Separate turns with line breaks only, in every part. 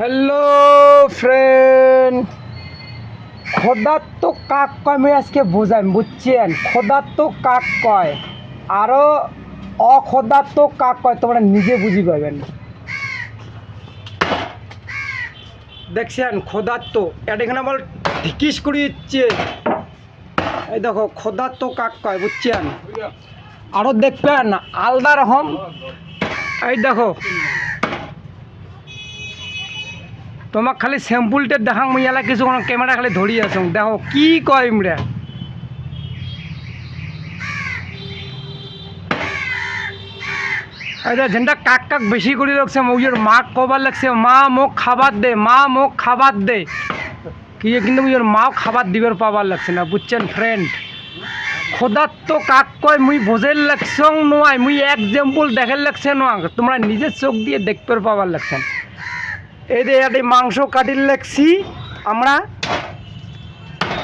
Hello friend, ক্ষুধার্ত কাক কয় আমি আজকে বোঝাই, বুঝছেন? ক্ষুধার্ত কাক কয় আরও অক্ষুধার্ত কাক কয়, তোমরা নিজে বুঝি পাবেন। দেখছেন ক্ষুধার্ত, এটা এখানে বল ঢিকিস করে দিচ্ছে। এই দেখো ক্ষুধার্ত কাক কয়, বুঝছেন? আরও দেখবেন আলাদা রকম। এই দেখো তোমাক খালি স্যাম্পুলটা দেখাং, মুই এলা কিছু ক্যামেরা খালি ধরি আছো, দেখো কি কয় ইমরা। যেটা কাক কাক বেশি করে রাখছে, মুইয়ের মাক কবার লাগছে, মা মোক খাবার দে, মা মোক খাবার দে, কি কিন্তু মুইয়ের মাও খাবার দিবার পাবার লাগছে না, বুঝছেন ফ্রেন্ড? ক্ষুধার্ত কাক কয় মুই বোঝের লাগছং নয়, মুই এক্সাম্পল দেখার লাগছে নয়, তোমরা নিজের চোখ দিয়ে দেখতে পাবার লাগছেন। এই যে এটি মাংস কাটির লাগছি আমরা,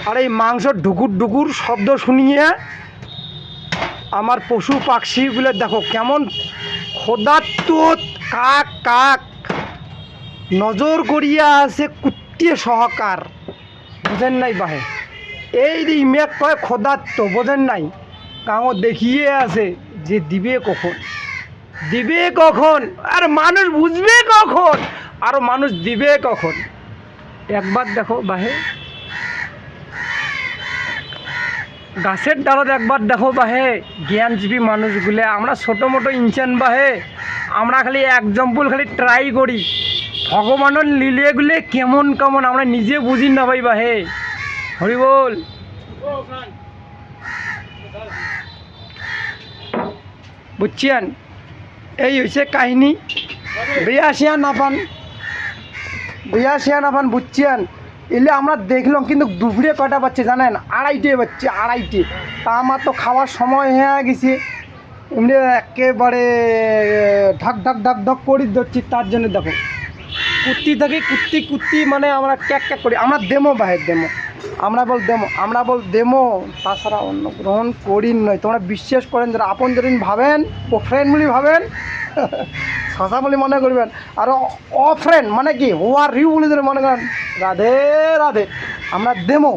আর এই মাংস ঢুকুর ঢুকুর শব্দ শুনিয়ে আমার পশু পাখিগুলো দেখো কেমন ক্ষুধার্ত কাক কাক নজর করিয়া আছে কুত্তিয়ে সহকার, বোঝেন নাই বাহে? এই যে ইমেক কয় ক্ষুধার্ত, বোঝেন নাই? কাঙো দেখিয়ে আছে যে দিবে কখন, দিবে কখন, আর মানুষ বুঝবে কখন, আর মানুষ দিবে কখন। একবার দেখো বাহে গাছের ডালত, একবার দেখো বাহে জ্ঞানজীবী মানুষগুলো, আমরা ছোটো মোটো ইনসান বাহে, আমরা খালি এক্সাম্পল খালি ট্রাই করি, ভগবানের লীলেগুলো কেমন কেমন আমরা নিজে বুঝি না ভাই বাহে। হরি বল। বুঝছেন? এই হয়েছে কাহিনী। বিয়া শিয়া না পান, বুঝছেন? এলে আমরা দেখলাম, কিন্তু দুপুরে কটা বাচ্চা জানেন? আড়াইটে বাচ্চা, আড়াইটে। তা আমার তো খাওয়ার সময় হয়ে গেছে, এমনি একেবারে ঢাক ঢাক ঢাক ঢক করি ধরছি। তার জন্য দেখো কুত্তি থাকি, কুত্তি মানে আমরা ক্যাক ক্যাক করি, আমরা দেমো বাহের দেমো, আমরা বল দেমো, তাছাড়া অন্য গ্রহণ করি নয়। তোমরা বিশ্বাস করেন, যারা আপন জরিন ভাবেন, ও ফ্রেন্ড বলি ভাবেন, শশা বলে মনে করবেন, আর অফ্রেন্ড মানে কি ও আর রিউ বলে যদি মনে করেন, রাধে রাধে। আমরা দেমো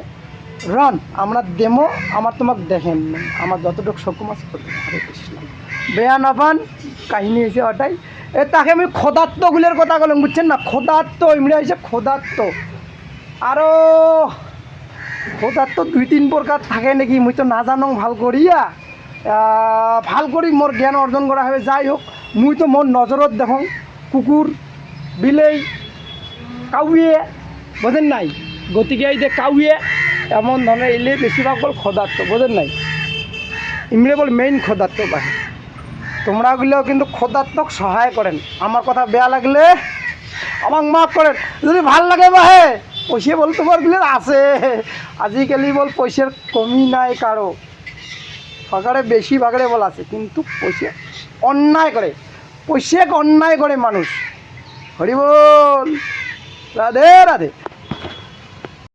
রান, আমরা দেমো, আমার তোমাকে দেখেন আমার যতটুকু সক্ষম আছে হরে কৃষ্ণ। বেয়া না পান, কাহিনী হয়েছে ওটাই। এ তাকে আমি ক্ষুধার্তগুলোর কথা বললাম, বুঝছেন না? ক্ষুধার্ত ইমরা হয়েছে ক্ষুধার্ত। আরও ক্ষুধার্ত দুই তিন প্রকার থাকে নাকি, মুই তো না জানো ভাল করিয়া, ভাল করি মোর জ্ঞান অর্জন করা হবে। যাই হোক, মুই তো মোর নজরত দেখো কুকুর, বিলেই, কাউয়ে, বোঝেন নাই? গতিকে এই যে কাউয়ে এমন ধরনের এলে বেশিরভাগ বল ক্ষুধার্ত, বোঝেন নাই? ইমরে বল মেইন ক্ষুধার্ত বাহে। তোমরাগুলোও কিন্তু ক্ষুধার্তক সহায় করেন। আমার কথা বেয়া লাগলে আমাক মাফ করেন, যদি ভাল লাগে বাহে পয়সা বল তোমারগুলোর আছে। আজিকালি বল পয়সার কমি নাই কারো, সরকারে বেশি ভাগরে বল আছে, কিন্তু পয়সা অন্যায় করে, পয়সাকে অন্যায় করে মানুষ। হরি বল, রাধে রাধে।